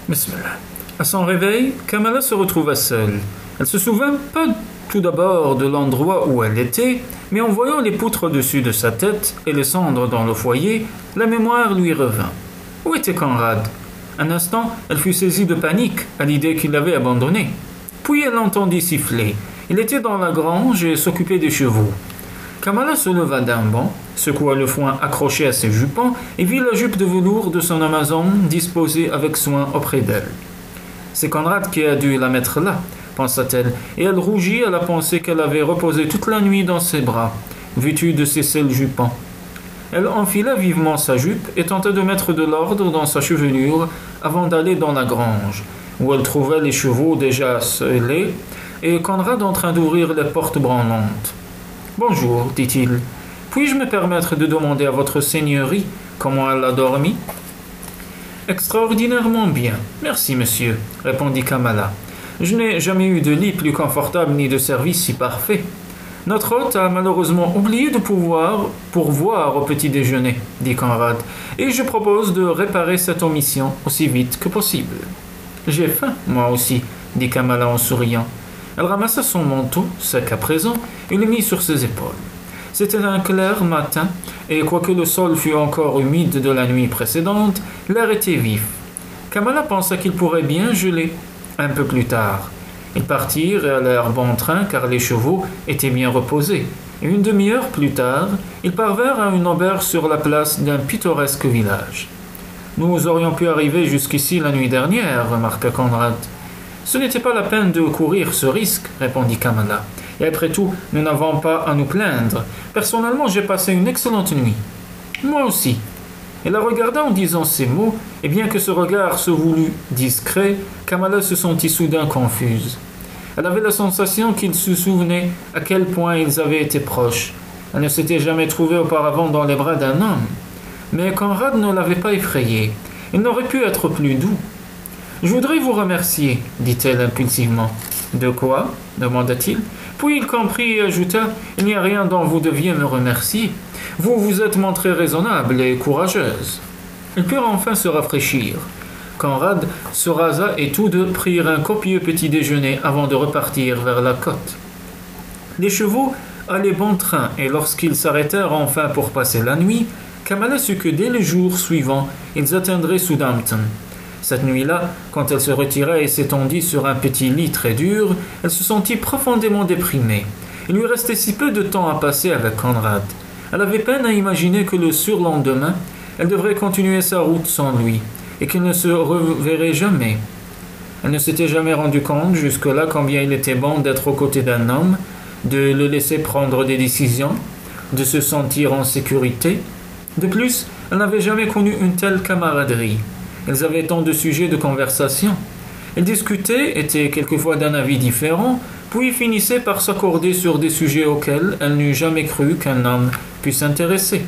Bismillah. À son réveil, Kamala se retrouva seule. Elle se souvint pas tout d'abord de l'endroit où elle était, mais en voyant les poutres au-dessus de sa tête et les cendres dans le foyer, la mémoire lui revint. Où était Conrad? Un instant, elle fut saisie de panique à l'idée qu'il l'avait abandonnée. Puis elle entendit siffler. Il était dans la grange et s'occupait des chevaux. Kamala se leva d'un bond, secoua le foin accroché à ses jupons et vit la jupe de velours de son Amazon disposée avec soin auprès d'elle. C'est Conrad qui a dû la mettre là, pensa-t-elle, et elle rougit à la pensée qu'elle avait reposé toute la nuit dans ses bras, vêtue de ses seuls jupons. Elle enfila vivement sa jupe et tenta de mettre de l'ordre dans sa chevelure avant d'aller dans la grange, où elle trouva les chevaux déjà scellés et Conrad en train d'ouvrir les portes branlantes. « Bonjour, dit-il. Puis-je me permettre de demander à votre seigneurie comment elle a dormi ?»« Extraordinairement bien. Merci, monsieur, répondit Kamala. Je n'ai jamais eu de lit plus confortable ni de service si parfait. Notre hôte a malheureusement oublié de pourvoir au petit déjeuner, dit Conrad, et je propose de réparer cette omission aussi vite que possible. J'ai faim, moi aussi, dit Kamala en souriant. Elle ramassa son manteau, sec à présent, et le mit sur ses épaules. C'était un clair matin, et quoique le sol fût encore humide de la nuit précédente, l'air était vif. Kamala pensa qu'il pourrait bien geler un peu plus tard. Ils partirent et allèrent bon train car les chevaux étaient bien reposés. Et une demi-heure plus tard, ils parvinrent à une auberge sur la place d'un pittoresque village. « Nous aurions pu arriver jusqu'ici la nuit dernière, remarqua Conrad. « Ce n'était pas la peine de courir ce risque, répondit Kamala. Et après tout, nous n'avons pas à nous plaindre. Personnellement, j'ai passé une excellente nuit. Moi aussi. Elle la regarda en disant ces mots, et bien que ce regard se voulût discret, Kamala se sentit soudain confuse. Elle avait la sensation qu'il se souvenait à quel point ils avaient été proches. Elle ne s'était jamais trouvée auparavant dans les bras d'un homme. Mais Conrad ne l'avait pas effrayée. Il n'aurait pu être plus doux. « Je voudrais vous remercier, dit-elle impulsivement. « De quoi ?» demanda-t-il. Puis il comprit et ajouta « Il n'y a rien dont vous deviez me remercier. Vous vous êtes montrée raisonnable et courageuse. » Ils purent enfin se rafraîchir. Conrad se rasa et tous deux prirent un copieux petit déjeuner avant de repartir vers la côte. Les chevaux allaient bon train et lorsqu'ils s'arrêtèrent enfin pour passer la nuit, Kamala sut que dès le jour suivant, ils atteindraient Southampton. Cette nuit-là, quand elle se retira et s'étendit sur un petit lit très dur, elle se sentit profondément déprimée. Il lui restait si peu de temps à passer avec Conrad. Elle avait peine à imaginer que le surlendemain, elle devrait continuer sa route sans lui, et qu'ils ne se reverraient jamais. Elle ne s'était jamais rendu compte jusque-là combien il était bon d'être aux côtés d'un homme, de le laisser prendre des décisions, de se sentir en sécurité. De plus, elle n'avait jamais connu une telle camaraderie. Ils avaient tant de sujets de conversation. Ils discutaient, étaient quelquefois d'un avis différent, puis finissaient par s'accorder sur des sujets auxquels elle n'eût jamais cru qu'un homme puisse s'intéresser.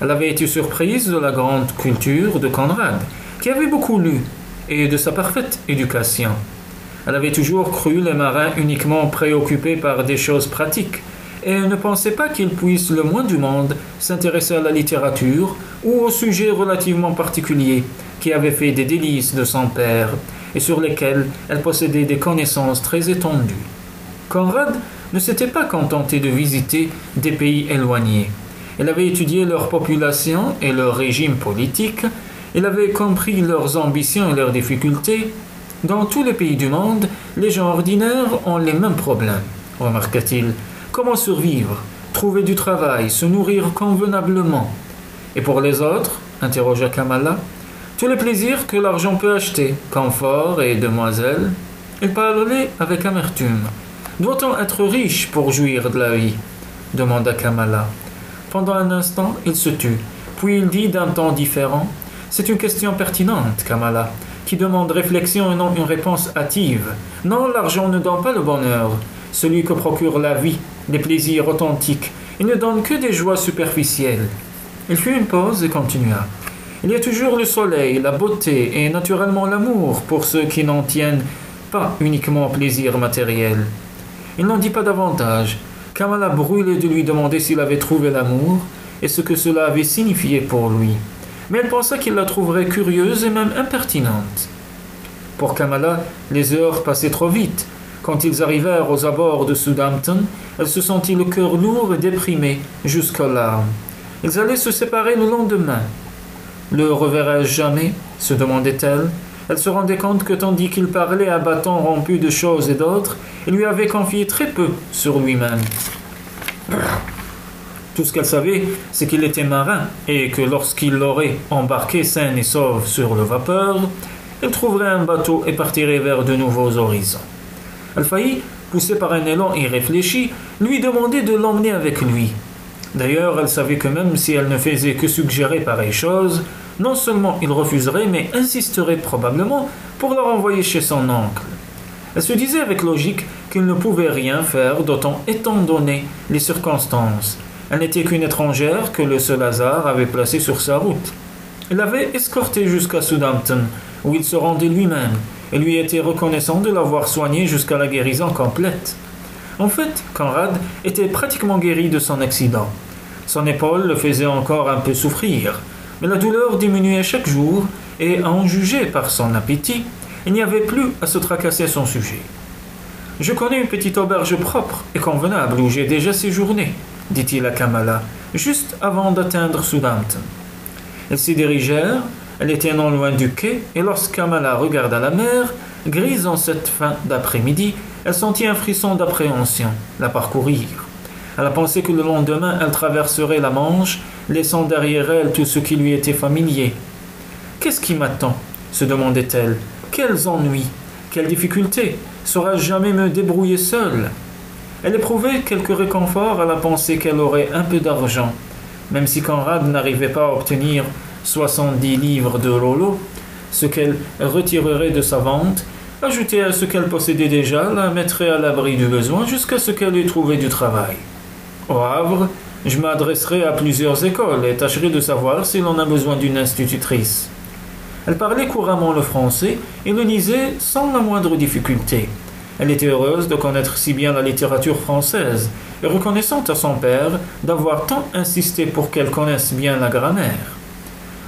Elle avait été surprise de la grande culture de Conrad, qui avait beaucoup lu, et de sa parfaite éducation. Elle avait toujours cru les marins uniquement préoccupés par des choses pratiques, et elle ne pensait pas qu'ils puissent le moins du monde s'intéresser à la littérature ou aux sujets relativement particuliers qui avaient fait des délices de son père et sur lesquels elle possédait des connaissances très étendues. Conrad ne s'était pas contenté de visiter des pays éloignés. Il avait étudié leur population et leur régime politique, il avait compris leurs ambitions et leurs difficultés. Dans tous les pays du monde, les gens ordinaires ont les mêmes problèmes, remarqua-t-il. Comment survivre, trouver du travail, se nourrir convenablement. Et pour les autres, interrogea Kamala, tous les plaisirs que l'argent peut acheter, confort et demoiselles. Il parlait avec amertume. Doit-on être riche pour jouir de la vie? Demanda Kamala. Pendant un instant, il se tut, puis il dit d'un ton différent, c'est une question pertinente, Kamala, qui demande réflexion et non une réponse hâtive. Non, l'argent ne donne pas le bonheur, celui que procure la vie, les plaisirs authentiques. Il ne donne que des joies superficielles. Il fit une pause et continua. Il y a toujours le soleil, la beauté et naturellement l'amour pour ceux qui n'en tiennent pas uniquement au plaisir matériel. Il n'en dit pas davantage. Kamala brûlait de lui demander s'il avait trouvé l'amour et ce que cela avait signifié pour lui. Mais elle pensa qu'il la trouverait curieuse et même impertinente. Pour Kamala, les heures passaient trop vite. Quand ils arrivèrent aux abords de Southampton, elle se sentit le cœur lourd et déprimé jusqu'aux larmes. Ils allaient se séparer le lendemain. Le reverrai-je jamais se demandait-elle. Elle se rendait compte que tandis qu'il parlait à bâton rompu de choses et d'autres, il lui avait confié très peu sur lui-même. Tout ce qu'elle savait, c'est qu'il était marin et que lorsqu'il l'aurait embarqué sain et sauf sur le vapeur, elle trouverait un bateau et partirait vers de nouveaux horizons. Elle faillit, poussée par un élan irréfléchi, lui demander de l'emmener avec lui. D'ailleurs, elle savait que même si elle ne faisait que suggérer pareille chose, non seulement il refuserait, mais insisterait probablement pour la renvoyer chez son oncle. Elle se disait avec logique qu'il ne pouvait rien faire, d'autant étant donné les circonstances. Elle n'était qu'une étrangère que le seul hasard avait placée sur sa route. Il l'avait escortée jusqu'à Southampton, où il se rendait lui-même, et lui était reconnaissant de l'avoir soignée jusqu'à la guérison complète. En fait, Conrad était pratiquement guéri de son accident. Son épaule le faisait encore un peu souffrir, mais la douleur diminuait chaque jour, et à en juger par son appétit, il n'y avait plus à se tracasser à son sujet. « Je connais une petite auberge propre et convenable où j'ai déjà séjourné, » dit-il à Kamala, juste avant d'atteindre Southampton. Ils s'y dirigèrent, elle était non loin du quai, et lorsque Kamala regarda la mer, grise en cette fin d'après-midi, elle sentit un frisson d'appréhension la parcourir. À la pensée que le lendemain elle traverserait la Manche, laissant derrière elle tout ce qui lui était familier. « Qu'est-ce qui m'attend » se demandait-elle. « Quels ennuis, quelles difficultés, saurais-je jamais me débrouiller seule ?» Elle éprouvait quelque réconfort à la pensée qu'elle aurait un peu d'argent, même si Conrad n'arrivait pas à obtenir 70 livres de Lolo, ce qu'elle retirerait de sa vente, ajoutée à ce qu'elle possédait déjà, la mettrait à l'abri du besoin jusqu'à ce qu'elle ait trouvé du travail. Au Havre, je m'adresserai à plusieurs écoles et tâcherai de savoir si l'on a besoin d'une institutrice. Elle parlait couramment le français et le lisait sans la moindre difficulté. Elle était heureuse de connaître si bien la littérature française et reconnaissante à son père d'avoir tant insisté pour qu'elle connaisse bien la grammaire.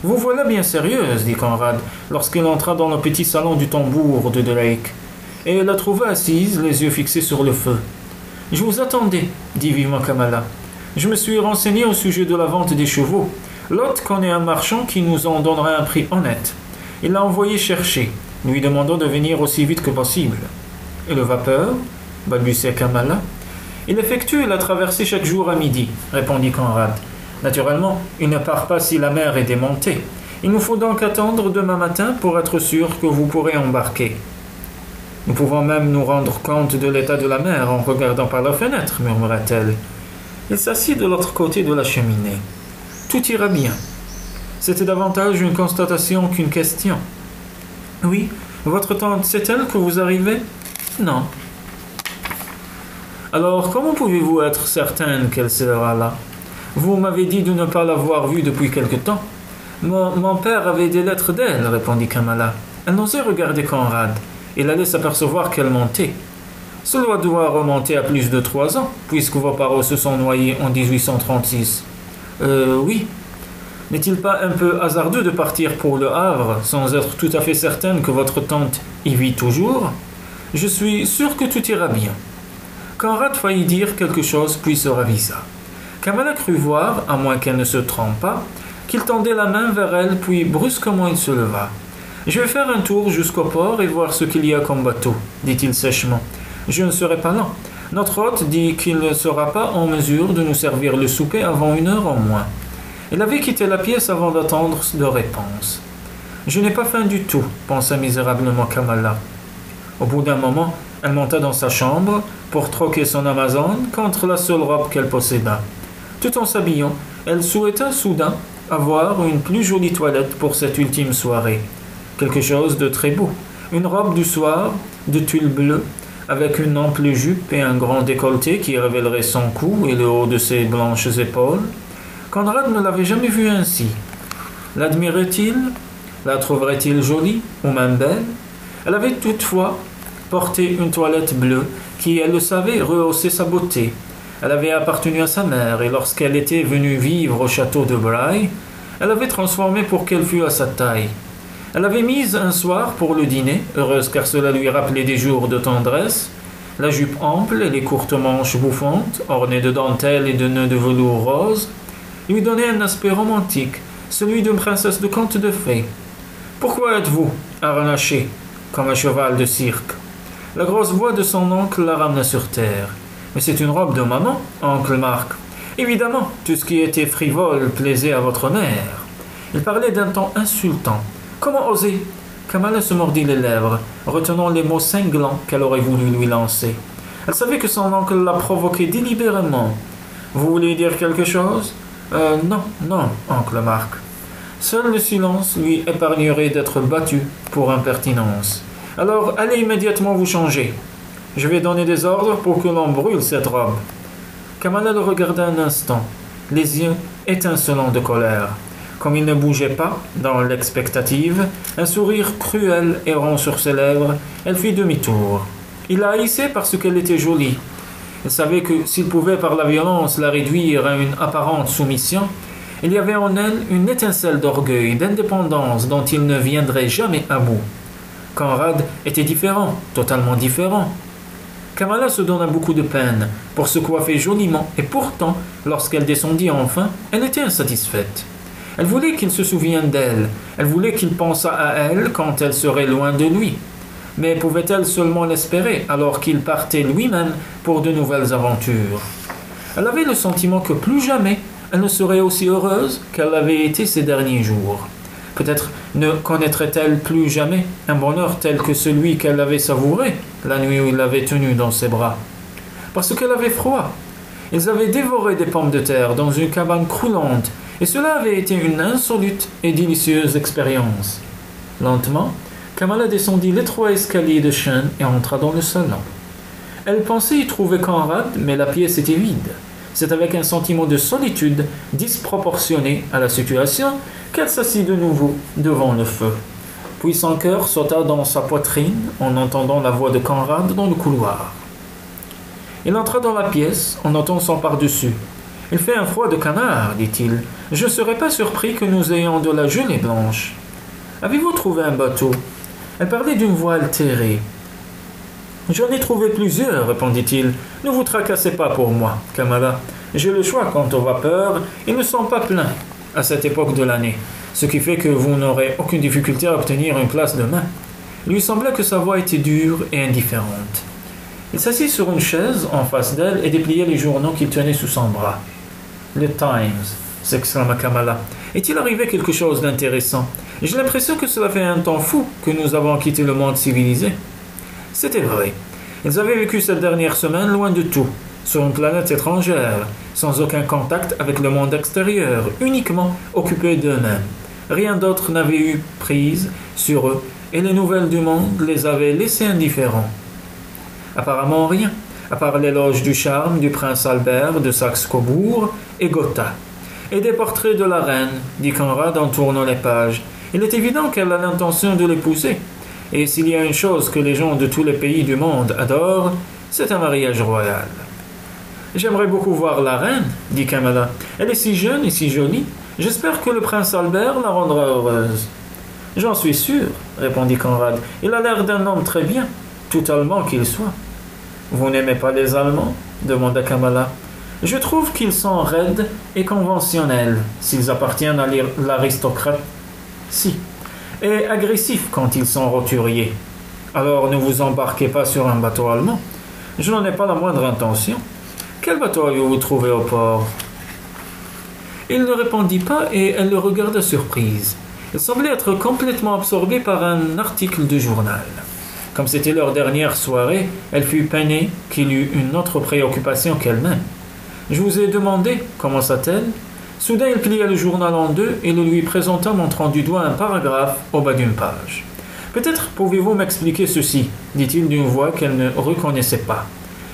« Vous voilà bien sérieuse, dit Conrad, lorsqu'il entra dans le petit salon du tambour de Drake, et elle la trouva assise, les yeux fixés sur le feu. « Je vous attendais, dit vivement Kamala. Je me suis renseigné au sujet de la vente des chevaux. L'hôte connaît un marchand qui nous en donnera un prix honnête. Il l'a envoyé chercher, lui demandant de venir aussi vite que possible. » « Et le vapeur » balbutia Kamala. « Il effectue la traversée chaque jour à midi, » répondit Conrad. « Naturellement, il ne part pas si la mer est démontée. Il nous faut donc attendre demain matin pour être sûr que vous pourrez embarquer. »« Nous pouvons même nous rendre compte de l'état de la mer en regardant par la fenêtre, » murmura-t-elle. Il s'assit de l'autre côté de la cheminée. « Tout ira bien. » C'était davantage une constatation qu'une question. « Oui, votre tante sait-elle que vous arrivez ? » « Non. »« Alors, comment pouvez-vous être certaine qu'elle sera là ? Vous m'avez dit de ne pas l'avoir vue depuis quelque temps. »« Mon père avait des lettres d'elle, » répondit Kamala. Elle n'osait regarder Conrad. Il allait s'apercevoir qu'elle mentait. « Cela doit remonter à plus de 3 ans, puisque vos parents se sont noyés en 1836. »« Oui. N'est-il pas un peu hasardeux de partir pour le Havre sans être tout à fait certaine que votre tante y vit toujours ? Je suis sûr que tout ira bien. » Conrad faillit dire quelque chose puis se ravisa. Kamala crut voir, à moins qu'elle ne se trompât, qu'il tendait la main vers elle puis brusquement il se leva. « Je vais faire un tour jusqu'au port et voir ce qu'il y a comme bateau, » dit-il sèchement. « Je ne serai pas lent. Notre hôte dit qu'il ne sera pas en mesure de nous servir le souper avant 1 heure au moins. » Il avait quitté la pièce avant d'attendre de réponse. « Je n'ai pas faim du tout, » pensa misérablement Kamala. Au bout d'un moment, elle monta dans sa chambre pour troquer son Amazone contre la seule robe qu'elle possédât. Tout en s'habillant, elle souhaita soudain avoir une plus jolie toilette pour cette ultime soirée. Quelque chose de très beau. Une robe du soir, de tulle bleue, avec une ample jupe et un grand décolleté qui révélerait son cou et le haut de ses blanches épaules. Conrad ne l'avait jamais vue ainsi. L'admirait-il ? La trouverait-il jolie ou même belle ? Elle avait toutefois porté une toilette bleue qui, elle le savait, rehaussait sa beauté. Elle avait appartenu à sa mère et lorsqu'elle était venue vivre au château de Bray, elle l'avait transformée pour qu'elle fût à sa taille. Elle l'avait mise un soir pour le dîner, heureuse car cela lui rappelait des jours de tendresse. La jupe ample et les courtes manches bouffantes, ornées de dentelles et de nœuds de velours rose, lui donnaient un aspect romantique, celui d'une princesse de conte de fées. « Pourquoi êtes-vous harnaché comme un cheval de cirque ?» La grosse voix de son oncle la ramena sur terre. « Mais c'est une robe de maman, oncle Marc. Évidemment, tout ce qui était frivole plaisait à votre mère. » Il parlait d'un ton insultant. « Comment oser ?» Kamala se mordit les lèvres, retenant les mots cinglants qu'elle aurait voulu lui lancer. Elle savait que son oncle la provoquait délibérément. « Vous voulez dire quelque chose ?»« Non, oncle Marc. » Seul le silence lui épargnerait d'être battu pour impertinence. « Alors, allez immédiatement vous changer. Je vais donner des ordres pour que l'on brûle cette robe. » Kamala le regarda un instant, les yeux étincelants de colère. Comme il ne bougeait pas, dans l'expectative, un sourire cruel errant sur ses lèvres, elle fit demi-tour. Il la haïssait parce qu'elle était jolie. Il savait que s'il pouvait par la violence la réduire à une apparente soumission, il y avait en elle une étincelle d'orgueil, d'indépendance dont il ne viendrait jamais à bout. Conrad était différent, totalement différent. Kamala se donna beaucoup de peine pour se coiffer joliment et pourtant, lorsqu'elle descendit enfin, elle était insatisfaite. Elle voulait qu'il se souvienne d'elle, elle voulait qu'il pensât à elle quand elle serait loin de lui. Mais pouvait-elle seulement l'espérer alors qu'il partait lui-même pour de nouvelles aventures? Elle avait le sentiment que plus jamais elle ne serait aussi heureuse qu'elle l'avait été ces derniers jours. Peut-être ne connaîtrait-elle plus jamais un bonheur tel que celui qu'elle avait savouré la nuit où il l'avait tenue dans ses bras. Parce qu'elle avait froid. Ils avaient dévoré des pommes de terre dans une cabane croulante, et cela avait été une insolite et délicieuse expérience. Lentement, Kamala descendit l'étroit escalier de chêne et entra dans le salon. Elle pensait y trouver Conrad, mais la pièce était vide. C'est avec un sentiment de solitude disproportionné à la situation qu'elle s'assit de nouveau devant le feu. Puis son cœur sauta dans sa poitrine en entendant la voix de Conrad dans le couloir. Il entra dans la pièce en notant son par-dessus. « Il fait un froid de canard, dit-il. Je ne serais pas surpris que nous ayons de la gelée blanche. Avez-vous trouvé un bateau ?» Elle parlait d'une voix altérée. « J'en ai trouvé plusieurs, répondit-il. Ne vous tracassez pas pour moi, Kamala. J'ai le choix quant aux vapeurs. Ils ne sont pas pleins à cette époque de l'année, ce qui fait que vous n'aurez aucune difficulté à obtenir une place demain. » Il lui semblait que sa voix était dure et indifférente. Il s'assit sur une chaise en face d'elle et dépliait les journaux qu'il tenait sous son bras. « Le Times » s'exclama Kamala. « Est-il arrivé quelque chose d'intéressant? J'ai l'impression que cela fait un temps fou que nous avons quitté le monde civilisé. » C'était vrai. Ils avaient vécu cette dernière semaine loin de tout, sur une planète étrangère, sans aucun contact avec le monde extérieur, uniquement occupés d'eux-mêmes. Rien d'autre n'avait eu prise sur eux, et les nouvelles du monde les avaient laissés indifférents. Apparemment rien, à part l'éloge du charme du prince Albert de Saxe-Cobourg et Gotha, et des portraits de la reine, dit Conrad en tournant les pages. Il est évident qu'elle a l'intention de l'épouser, et s'il y a une chose que les gens de tous les pays du monde adorent, c'est un mariage royal. « J'aimerais beaucoup voir la reine, dit Kamala. Elle est si jeune et si jolie. J'espère que le prince Albert la rendra heureuse. »« J'en suis sûr, répondit Conrad. Il a l'air d'un homme très bien, tout allemand qu'il soit. »« Vous n'aimez pas les Allemands ?» demanda Kamala. « Je trouve qu'ils sont raides et conventionnels s'ils appartiennent à l'aristocrate. Si. Et agressifs quand ils sont roturiers. Alors ne vous embarquez pas sur un bateau allemand. Je n'en ai pas la moindre intention. Quel bateau avez-vous trouvé au port ?» Il ne répondit pas et elle le regarda surprise. Il semblait être complètement absorbé par un article de journal. Comme c'était leur dernière soirée, elle fut peinée qu'il eût une autre préoccupation qu'elle-même. « Je vous ai demandé, commença-t-elle. » Soudain, il plia le journal en deux et le lui présenta, montrant du doigt un paragraphe au bas d'une page. « Peut-être pouvez-vous m'expliquer ceci ?» dit-il d'une voix qu'elle ne reconnaissait pas.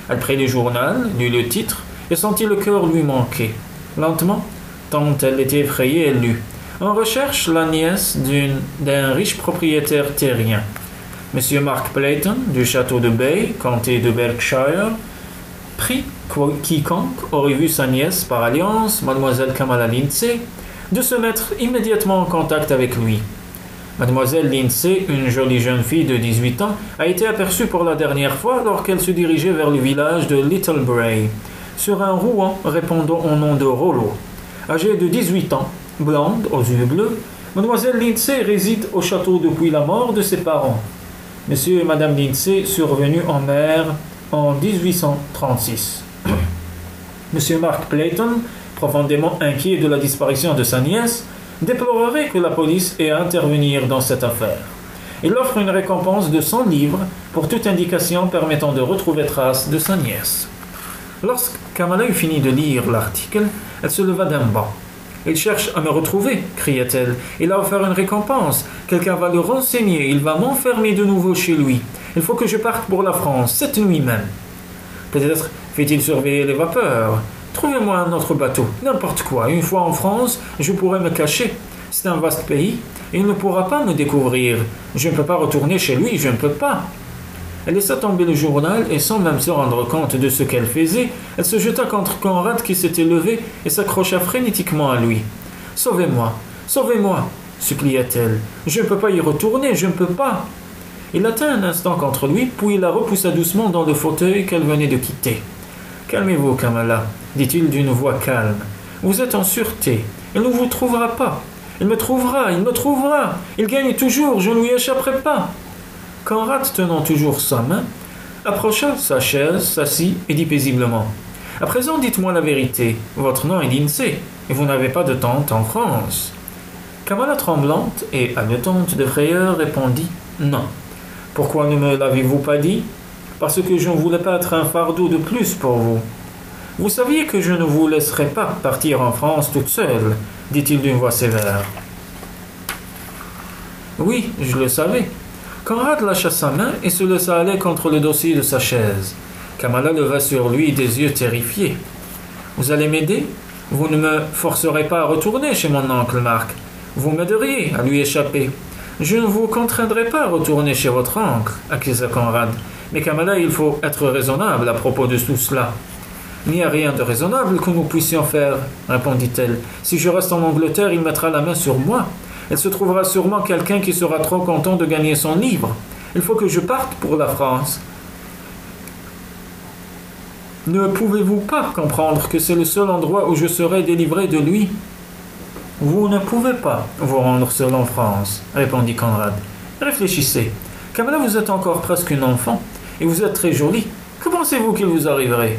Elle prit le journal, lut le titre et sentit le cœur lui manquer. Lentement, tant elle était effrayée, elle lut. « On recherche la nièce d'un riche propriétaire terrien. M. Mark Playton, du château de Bay, comté de Berkshire, prie quiconque aurait vu sa nièce par alliance, mademoiselle Kamala Lindsay, de se mettre immédiatement en contact avec lui. Mademoiselle Lindsay, une jolie jeune fille de 18 ans, a été aperçue pour la dernière fois alors qu'elle se dirigeait vers le village de Little Bray, sur un rouan répondant au nom de Rollo. Âgée de 18 ans, blonde, aux yeux bleus, Mademoiselle Lindsay réside au château depuis la mort de ses parents. Monsieur et Madame Lindsay survenus en mer en 1836. Monsieur Mark Playton, profondément inquiet de la disparition de sa nièce, déplorerait que la police ait à intervenir dans cette affaire. Il offre une récompense de 100 livres pour toute indication permettant de retrouver trace de sa nièce. Lorsque Kamala eut fini de lire l'article, elle se leva d'un bond. « Il cherche à me retrouver, cria-t-elle. Il a offert une récompense. Quelqu'un va le renseigner. Il va m'enfermer de nouveau chez lui. Il faut que je parte pour la France, cette nuit même. Peut-être fait-il surveiller les vapeurs. Trouvez-moi un autre bateau, n'importe quoi. Une fois en France, je pourrai me cacher. C'est un vaste pays. Il ne pourra pas me découvrir. Je ne peux pas retourner chez lui, je ne peux pas. » Elle laissa tomber le journal et sans même se rendre compte de ce qu'elle faisait, elle se jeta contre Conrad qui s'était levé et s'accrocha frénétiquement à lui. « Sauvez-moi, sauvez-moi » supplia-t-elle. « Je ne peux pas y retourner, je ne peux pas. » Il la tint un instant contre lui, puis il la repoussa doucement dans le fauteuil qu'elle venait de quitter. « Calmez-vous, Kamala, dit-il d'une voix calme. Vous êtes en sûreté. Il ne vous trouvera pas. Il me trouvera, il me trouvera. Il gagne toujours, je ne lui échapperai pas. » Conrad, tenant toujours sa main, approcha sa chaise, s'assit et dit paisiblement « À présent, dites-moi la vérité. Votre nom est Lindsay, et vous n'avez pas de tante en France. » Kamala, tremblante et haletante de frayeur, répondit « Non. » « Pourquoi ne me l'avez-vous pas dit ? Parce que je ne voulais pas être un fardeau de plus pour vous. Vous saviez que je ne vous laisserais pas partir en France toute seule, dit-il d'une voix sévère. Oui, je le savais. Conrad lâcha sa main et se laissa aller contre le dossier de sa chaise. Kamala leva sur lui des yeux terrifiés. Vous allez m'aider ? Vous ne me forcerez pas à retourner chez mon oncle Mark. Vous m'aideriez à lui échapper. Je ne vous contraindrai pas à retourner chez votre oncle, acquiesça Conrad. Mais Kamala, il faut être raisonnable à propos de tout cela. Il n'y a rien de raisonnable que nous puissions faire, répondit-elle. Si je reste en Angleterre, il mettra la main sur moi. Il se trouvera sûrement quelqu'un qui sera trop content de gagner son livre. Il faut que je parte pour la France. Ne pouvez-vous pas comprendre que c'est le seul endroit où je serai délivré de lui ? Vous ne pouvez pas vous rendre seul en France, répondit Conrad. Réfléchissez. Kamala, vous êtes encore presque une enfant, et vous êtes très jolie. Que pensez-vous qu'il vous arriverait ?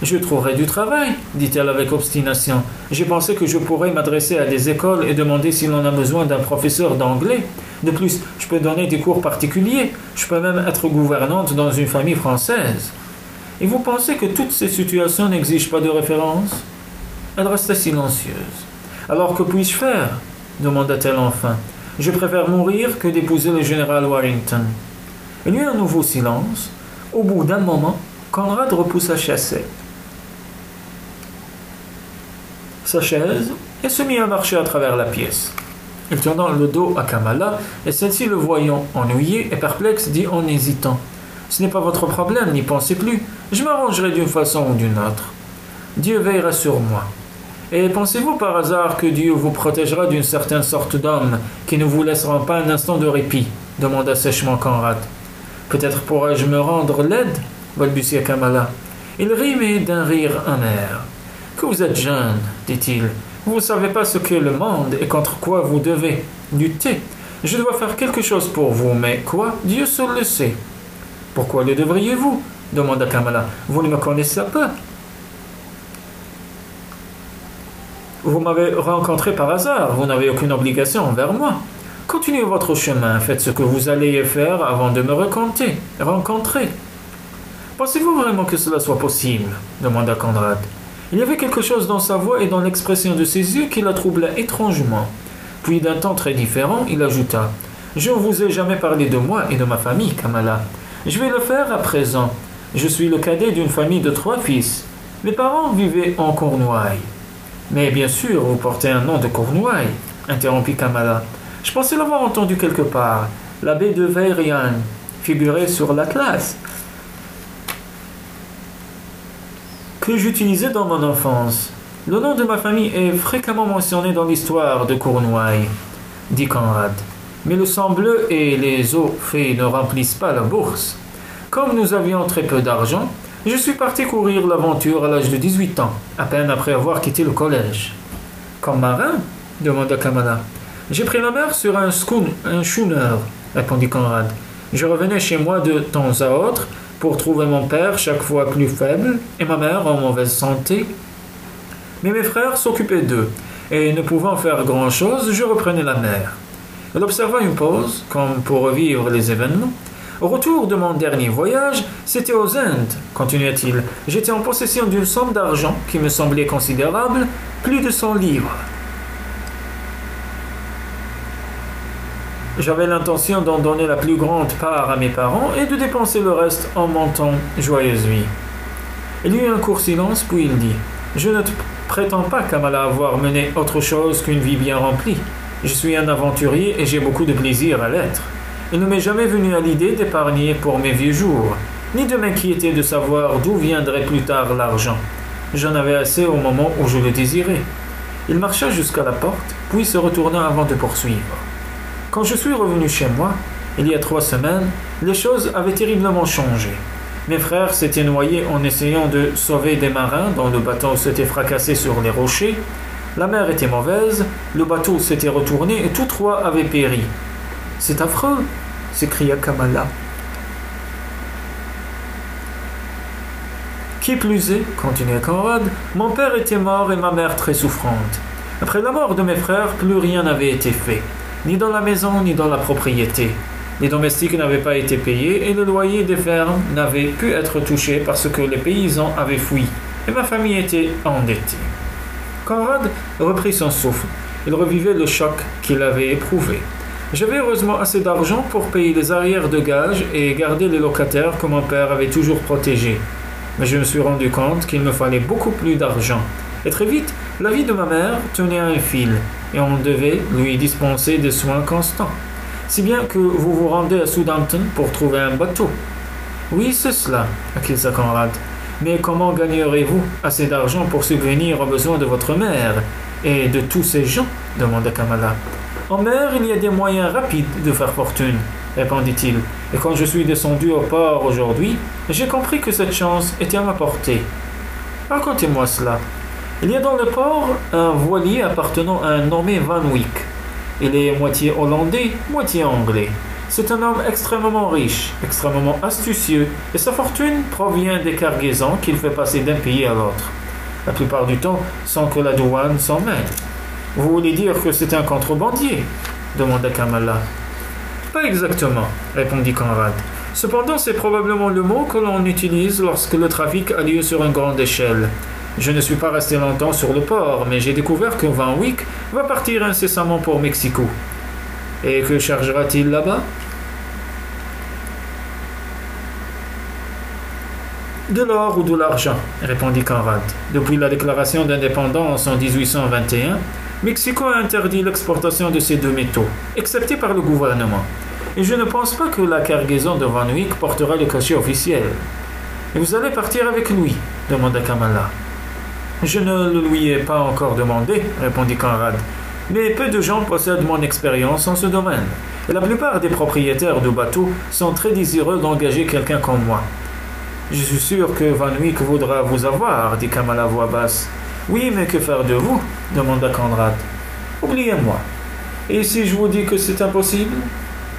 Je trouverai du travail, dit-elle avec obstination. J'ai pensé que je pourrais m'adresser à des écoles et demander si l'on a besoin d'un professeur d'anglais. De plus, je peux donner des cours particuliers. Je peux même être gouvernante dans une famille française. Et vous pensez que toutes ces situations n'exigent pas de référence ? Elle resta silencieuse. Alors que puis-je faire ? demanda-t-elle enfin. Je préfère mourir que d'épouser le général Warrington. Il y eut un nouveau silence. Au bout d'un moment, Conrad repoussa sa chaise et se mit à marcher à travers la pièce. Il tourna le dos à Kamala et celle-ci, le voyant ennuyé et perplexe, dit en hésitant « Ce n'est pas votre problème, n'y pensez plus. Je m'arrangerai d'une façon ou d'une autre. Dieu veillera sur moi. Et pensez-vous par hasard que Dieu vous protégera d'une certaine sorte d'hommes qui ne vous laisseront pas un instant de répit ?» demanda sèchement Conrad. « Peut-être pourrais-je me rendre laide ?» balbutia Kamala. Il rit, mais d'un rire amer. « Que vous êtes jeune, dit-il. Vous ne savez pas ce qu'est le monde et contre quoi vous devez lutter. Je dois faire quelque chose pour vous, mais quoi ? Dieu seul le sait. »« Pourquoi le devriez-vous » demanda Kamala. « Vous ne me connaissez pas. Vous m'avez rencontré par hasard, vous n'avez aucune obligation envers moi. Continuez votre chemin, faites ce que vous allez faire avant de me rencontrer. Pensez-vous vraiment que cela soit possible ? Demanda Conrad. Il y avait quelque chose dans sa voix et dans l'expression de ses yeux qui la troubla étrangement. Puis d'un ton très différent, il ajouta « Je ne vous ai jamais parlé de moi et de ma famille, Kamala. Je vais le faire à présent. Je suis le cadet d'une famille de 3 fils. Mes parents vivaient en Cornouailles. » « Mais bien sûr, vous portez un nom de Cornouailles, » interrompit Kamala. « Je pensais l'avoir entendu quelque part. La baie de Veirian, figurée sur l'Atlas, que j'utilisais dans mon enfance. Le nom de ma famille est fréquemment mentionné dans l'histoire de Cornouailles, » dit Conrad. Mais le sang bleu et les eaux fées ne remplissent pas la bourse. Comme nous avions très peu d'argent, je suis parti courir l'aventure à l'âge de 18 ans, à peine après avoir quitté le collège. Comme marin demanda Kamala. J'ai pris la mer sur un schooner, répondit Conrad. Je revenais chez moi de temps à autre pour trouver mon père chaque fois plus faible et ma mère en mauvaise santé. Mais mes frères s'occupaient d'eux, et ne pouvant faire grand-chose, je reprenais la mer. Elle observa une pause, comme pour revivre les événements. Au retour de mon dernier voyage, c'était aux Indes, continua-t-il. J'étais en possession d'une somme d'argent qui me semblait considérable, plus de 100 livres. J'avais l'intention d'en donner la plus grande part à mes parents et de dépenser le reste en montant joyeuse vie. Il y eut un court silence, puis il dit « Je ne prétends pas, Kamala, avoir mené autre chose qu'une vie bien remplie. Je suis un aventurier et j'ai beaucoup de plaisir à l'être. Il ne m'est jamais venu à l'idée d'épargner pour mes vieux jours, ni de m'inquiéter de savoir d'où viendrait plus tard l'argent. J'en avais assez au moment où je le désirais. » Il marcha jusqu'à la porte, puis se retourna avant de poursuivre. Quand je suis revenu chez moi, il y a 3 semaines, les choses avaient terriblement changé. Mes frères s'étaient noyés en essayant de sauver des marins dont le bateau s'était fracassé sur les rochers. La mer était mauvaise, le bateau s'était retourné et tous 3 avaient péri. « C'est affreux !» s'écria Kamala. Qui plus est, continua Conrad, mon père était mort et ma mère très souffrante. Après la mort de mes frères, plus rien n'avait été fait. Ni dans la maison, ni dans la propriété. Les domestiques n'avaient pas été payés et le loyer des fermes n'avait pu être touché parce que les paysans avaient fui et ma famille était endettée. Conrad reprit son souffle. Il revivait le choc qu'il avait éprouvé. J'avais heureusement assez d'argent pour payer les arrières de gages et garder les locataires que mon père avait toujours protégés. Mais je me suis rendu compte qu'il me fallait beaucoup plus d'argent. Et très vite, la vie de ma mère tenait à un fil, et on devait lui dispenser des soins constants. Si bien que vous vous rendez à Southampton pour trouver un bateau. Oui, c'est cela, acquiesça Conrad. Mais comment gagnerez-vous assez d'argent pour subvenir aux besoins de votre mère et de tous ces gens demanda Kamala. En mer, il y a des moyens rapides de faire fortune, répondit-il. Et quand je suis descendu au port aujourd'hui, j'ai compris que cette chance était à ma portée. Racontez-moi cela. Il y a dans le port un voilier appartenant à un nommé Van Wyck. Il est moitié hollandais, moitié anglais. C'est un homme extrêmement riche, extrêmement astucieux, et sa fortune provient des cargaisons qu'il fait passer d'un pays à l'autre. La plupart du temps, sans que la douane s'en mêle. Vous voulez dire que c'est un contrebandier demanda Kamala. Pas exactement, répondit Conrad. Cependant, c'est probablement le mot que l'on utilise lorsque le trafic a lieu sur une grande échelle. Je ne suis pas resté longtemps sur le port, mais j'ai découvert que Van Wyck va partir incessamment pour Mexico. Et que chargera-t-il là-bas? De l'or ou de l'argent, répondit Conrad. Depuis la déclaration d'indépendance en 1821, Mexico a interdit l'exportation de ces 2 métaux, excepté par le gouvernement. Et je ne pense pas que la cargaison de Van Wyck portera le cachet officiel. Et vous allez partir avec lui demanda Kamala. Je ne le lui ai pas encore demandé, répondit Conrad. Mais peu de gens possèdent mon expérience en ce domaine. Et la plupart des propriétaires de bateaux sont très désireux d'engager quelqu'un comme moi. Je suis sûr que Van Wyck voudra vous avoir, dit Kamala à voix basse. Oui, mais que faire de vous demanda Conrad. Oubliez-moi. Et si je vous dis que c'est impossible?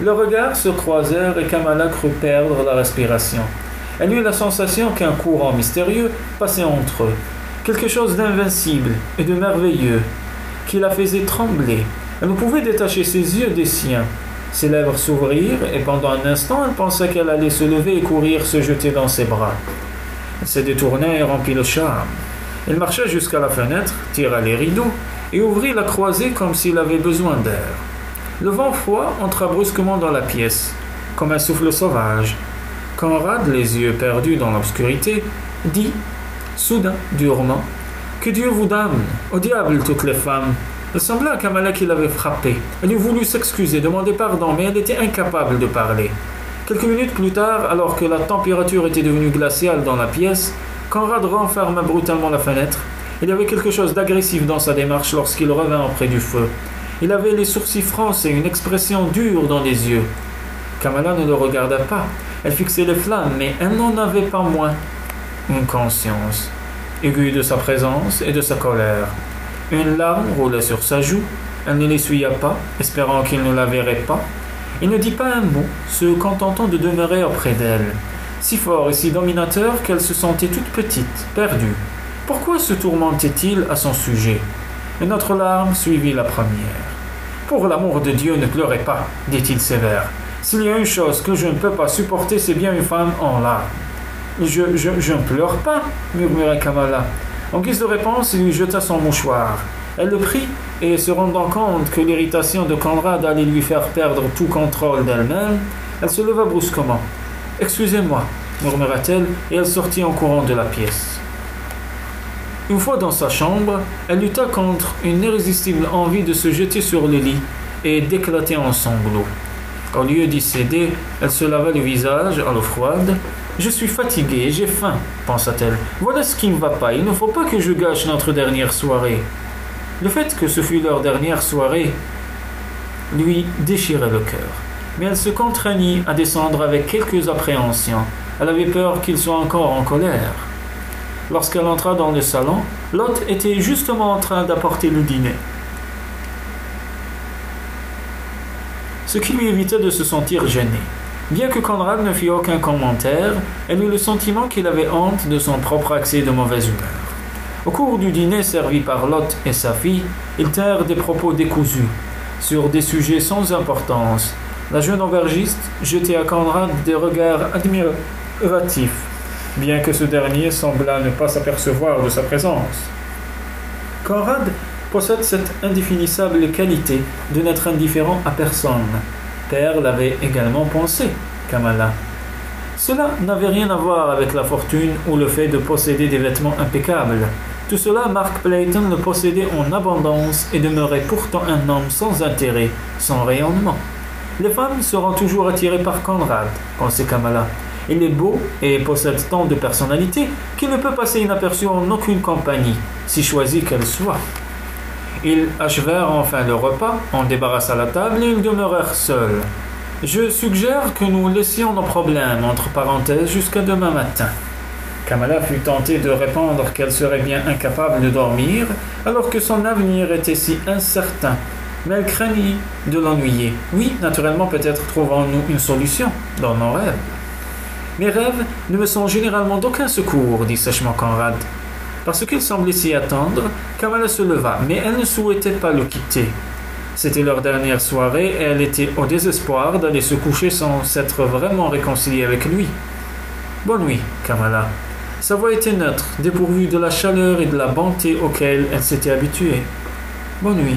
Leurs regards se croisèrent et Kamala crut perdre la respiration. Elle eut la sensation qu'un courant mystérieux passait entre eux. Quelque chose d'invincible et de merveilleux qui la faisait trembler. Elle ne pouvait détacher ses yeux des siens. Ses lèvres s'ouvrirent et pendant un instant, elle pensa qu'elle allait se lever et courir se jeter dans ses bras. Elle se détourna et rompit le charme. Il marcha jusqu'à la fenêtre, tira les rideaux et ouvrit la croisée comme s'il avait besoin d'air. Le vent froid entra brusquement dans la pièce, comme un souffle sauvage. Conrad, les yeux perdus dans l'obscurité, dit, soudain, durement, « Que Dieu vous damne, au diable toutes les femmes !» Il sembla à Kamala qu'il avait frappé. Elle eût voulu s'excuser, demander pardon, mais elle était incapable de parler. Quelques minutes plus tard, alors que la température était devenue glaciale dans la pièce, Conrad renferma brutalement la fenêtre. Il y avait quelque chose d'agressif dans sa démarche lorsqu'il revint auprès du feu. Il avait les sourcils froncés et une expression dure dans les yeux. Kamala ne le regarda pas. Elle fixait les flammes, mais elle n'en avait pas moins une conscience aiguë de sa présence et de sa colère. Une larme roulait sur sa joue. Elle ne l'essuya pas, espérant qu'il ne la verrait pas. Il ne dit pas un mot, se contentant de demeurer auprès d'elle, si fort et si dominateur qu'elle se sentait toute petite, perdue. Pourquoi se tourmentait-il à son sujet? Une autre larme suivit la première. « Pour l'amour de Dieu, ne pleurez pas, dit-il sévère. S'il y a une chose que je ne peux pas supporter, c'est bien une femme en larmes. Je ne pleure pas, murmura Kamala. En guise de réponse, il lui jeta son mouchoir. Elle le prit et, se rendant compte que l'irritation de Conrad allait lui faire perdre tout contrôle d'elle-même, elle se leva brusquement. « Excusez-moi, murmura-t-elle, et elle sortit en courant de la pièce. Une fois dans sa chambre, elle lutta contre une irrésistible envie de se jeter sur le lit et d'éclater en sanglots. Au lieu d'y céder, elle se lava le visage à l'eau froide. « Je suis fatiguée et j'ai faim, pensa-t-elle. Voilà ce qui ne va pas, il ne faut pas que je gâche notre dernière soirée. » Le fait que ce fût leur dernière soirée lui déchirait le cœur. Mais elle se contraignit à descendre avec quelques appréhensions. Elle avait peur qu'il soit encore en colère. Lorsqu'elle entra dans le salon, l'hôte était justement en train d'apporter le dîner. Ce qui lui évitait de se sentir gêné. Bien que Conrad ne fît aucun commentaire, elle eut le sentiment qu'il avait honte de son propre accès de mauvaise humeur. Au cours du dîner servi par l'hôte et sa fille, ils tinrent des propos décousus, sur des sujets sans importance. La jeune aubergiste jetait à Conrad des regards admiratifs, bien que ce dernier semblât ne pas s'apercevoir de sa présence. Conrad possède cette indéfinissable qualité de n'être indifférent à personne. Père l'avait également pensé, Kamala. Cela n'avait rien à voir avec la fortune ou le fait de posséder des vêtements impeccables. Tout cela, Mark Playton le possédait en abondance et demeurait pourtant un homme sans intérêt, sans rayonnement. Les femmes seront toujours attirées par Conrad, pensait Kamala. Il est beau et possède tant de personnalité qu'il ne peut passer inaperçu en aucune compagnie, si choisie qu'elle soit. Ils achevèrent enfin le repas, on débarrassa la table et ils demeurèrent seuls. « Je suggère que nous laissions nos problèmes entre parenthèses jusqu'à demain matin. » Kamala fut tentée de répondre qu'elle serait bien incapable de dormir, alors que son avenir était si incertain. Mais elle craignit de l'ennuyer. Oui, naturellement, peut-être trouvons-nous une solution dans nos rêves. « Mes rêves ne me sont généralement d'aucun secours, dit sèchement Conrad. Parce qu'il semblait s'y attendre, Kamala se leva, mais elle ne souhaitait pas le quitter. C'était leur dernière soirée et elle était au désespoir d'aller se coucher sans s'être vraiment réconciliée avec lui. « Bonne nuit, Kamala. » Sa voix était neutre, dépourvue de la chaleur et de la bonté auxquelles elle s'était habituée. « Bonne nuit. »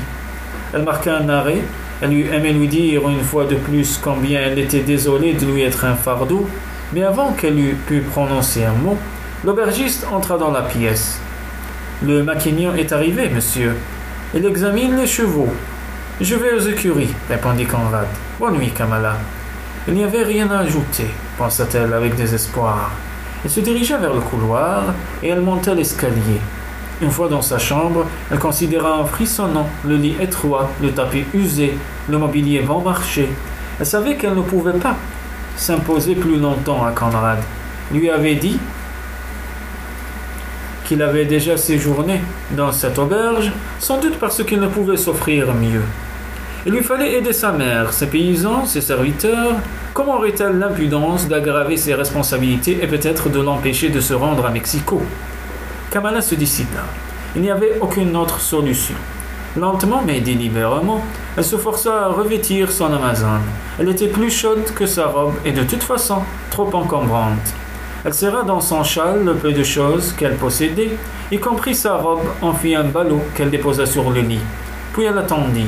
Elle marqua un arrêt. Elle eût aimé lui dire une fois de plus combien elle était désolée de lui être un fardeau, mais avant qu'elle eût pu prononcer un mot, l'aubergiste entra dans la pièce. « Le maquignon est arrivé, monsieur. Il examine les chevaux. »« Je vais aux écuries, » répondit Conrad. « Bonne nuit, Kamala. » Il n'y avait rien à ajouter, pensa-t-elle avec désespoir. Elle se dirigea vers le couloir et elle monta l'escalier. Une fois dans sa chambre, elle considéra en frissonnant le lit étroit, le tapis usé, le mobilier bon marché. Elle savait qu'elle ne pouvait pas s'imposer plus longtemps à Conrad. Il lui avait dit qu'il avait déjà séjourné dans cette auberge, sans doute parce qu'il ne pouvait s'offrir mieux. Il lui fallait aider sa mère, ses paysans, ses serviteurs. Comment aurait-elle l'impudence d'aggraver ses responsabilités et peut-être de l'empêcher de se rendre à Mexico? Kamala se décida. Il n'y avait aucune autre solution. Lentement mais délibérément, elle se força à revêtir son amazone. Elle était plus chaude que sa robe et de toute façon trop encombrante. Elle serra dans son châle le peu de choses qu'elle possédait, y compris sa robe, en fit un ballot qu'elle déposa sur le lit. Puis elle attendit.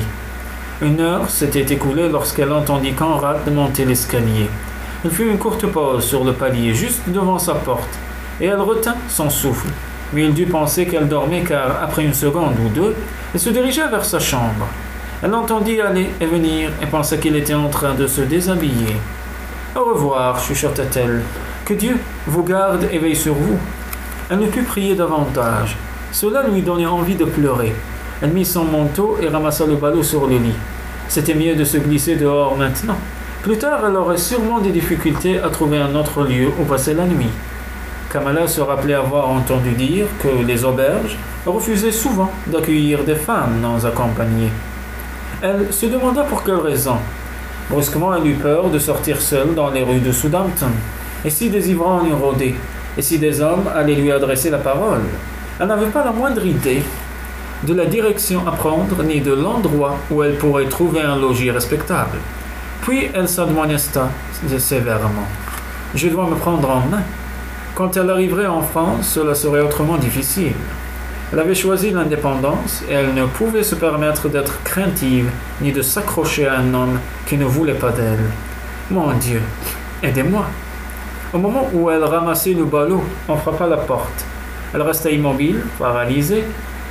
1 heure s'était écoulée lorsqu'elle entendit Conrad monter l'escalier. Il fit une courte pause sur le palier juste devant sa porte, et elle retint son souffle. Mais il dut penser qu'elle dormait car, après 1 seconde ou 2, elle se dirigea vers sa chambre. Elle l'entendit aller et venir et pensa qu'il était en train de se déshabiller. « Au revoir, chuchota-t-elle. Que Dieu vous garde et veille sur vous. » Elle ne put prier davantage. Cela lui donnait envie de pleurer. Elle mit son manteau et ramassa le ballot sur le lit. C'était mieux de se glisser dehors maintenant. Plus tard, elle aurait sûrement des difficultés à trouver un autre lieu où passer la nuit. Kamala se rappelait avoir entendu dire que les auberges refusaient souvent d'accueillir des femmes non accompagnées. Elle se demanda pour quelle raison. Brusquement, elle eut peur de sortir seule dans les rues de Southampton. Et si des ivrognes rôdaient? Et si des hommes allaient lui adresser la parole? Elle n'avait pas la moindre idée de la direction à prendre ni de l'endroit où elle pourrait trouver un logis respectable. Puis elle s'admonesta sévèrement. « Je dois me prendre en main. Quand elle arriverait en France, cela serait autrement difficile. » Elle avait choisi l'indépendance et elle ne pouvait se permettre d'être craintive ni de s'accrocher à un homme qui ne voulait pas d'elle. « Mon Dieu, aidez-moi !» Au moment où elle ramassait le ballot, on frappa à la porte. Elle resta immobile, paralysée.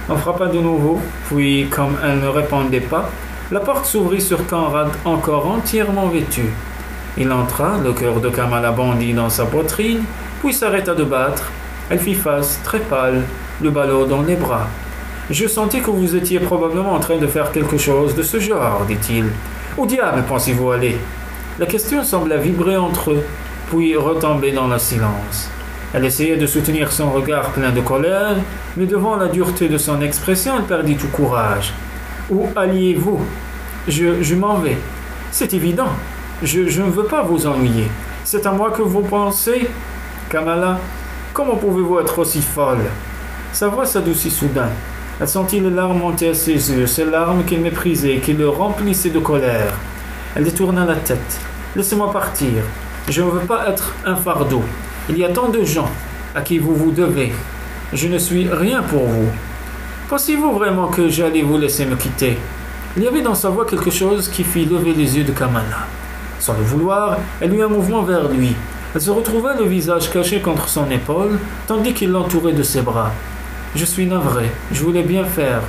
On frappa de nouveau, puis, comme elle ne répondait pas, la porte s'ouvrit sur Conrad encore entièrement vêtu. Il entra, le cœur de Kamala bondit dans sa poitrine, puis s'arrêta de battre. Elle fit face, très pâle, le ballot dans les bras. « Je sentais que vous étiez probablement en train de faire quelque chose de ce genre, dit-il. Où diable pensez-vous aller ?» La question sembla vibrer entre eux, puis retomber dans le silence. Elle essayait de soutenir son regard plein de colère, mais devant la dureté de son expression, elle perdit tout courage. « Où alliez-vous ? Je m'en vais. C'est évident. Je ne veux pas vous ennuyer. C'est à moi que vous pensez ? Kamala, comment pouvez-vous être aussi folle ?» Sa voix s'adoucit soudain. Elle sentit les larmes monter à ses yeux, ces larmes qu'il méprisait, qui le remplissaient de colère. Elle détourna la tête. « Laissez-moi partir. Je ne veux pas être un fardeau. Il y a tant de gens à qui vous vous devez. Je ne suis rien pour vous. Pensez-vous vraiment que j'allais vous laisser me quitter ?» Il y avait dans sa voix quelque chose qui fit lever les yeux de Kamala. Sans le vouloir, elle eut un mouvement vers lui. Elle se retrouva le visage caché contre son épaule, tandis qu'il l'entourait de ses bras. « Je suis navrée, je voulais bien faire.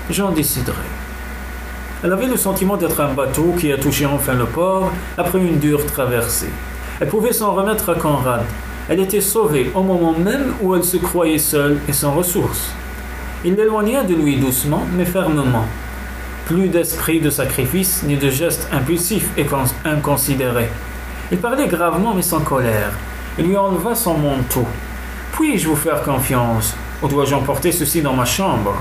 J'en déciderai. » Elle avait le sentiment d'être un bateau qui a touché enfin le port après une dure traversée. Elle pouvait s'en remettre à Conrad. Elle était sauvée au moment même où elle se croyait seule et sans ressources. Il l'éloigna de lui doucement mais fermement. Plus d'esprit de sacrifice ni de gestes impulsifs et inconsidérés. Il parlait gravement mais sans colère. Il lui enleva son manteau. « Puis-je vous faire confiance? Ou dois-je emporter ceci dans ma chambre?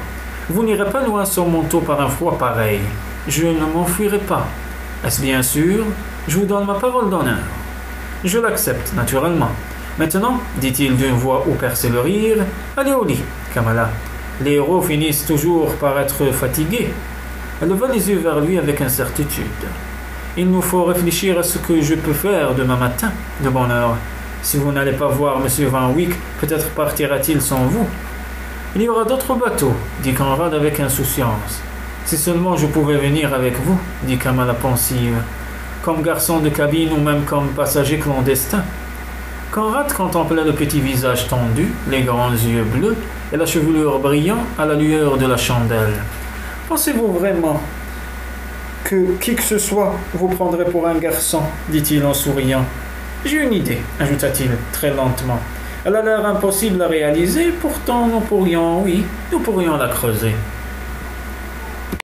Vous n'irez pas loin sans manteau par un froid pareil. Je ne m'enfuirai pas. Est-ce bien sûr? Je vous donne ma parole d'honneur. » « Je l'accepte, naturellement. Maintenant, dit-il d'une voix où perçait le rire, allez au lit, Kamala. Les héros finissent toujours par être fatigués. » Elle leva les yeux vers lui avec incertitude. « Il nous faut réfléchir à ce que je peux faire demain matin, de bonne heure. Si vous n'allez pas voir M. Van Wyck, peut-être partira-t-il sans vous. »« Il y aura d'autres bateaux, dit Conrad avec insouciance. Si seulement je pouvais venir avec vous, dit Kamala pensive. Comme garçon de cabine ou même comme passager clandestin. Conrad contemplait le petit visage tendu, les grands yeux bleus et la chevelure brillant à la lueur de la chandelle. « Pensez-vous vraiment que qui que ce soit vous prendrait pour un garçon ?» dit-il en souriant. « J'ai une idée, ajouta-t-il très lentement. Elle a l'air impossible à réaliser, pourtant nous pourrions la creuser. »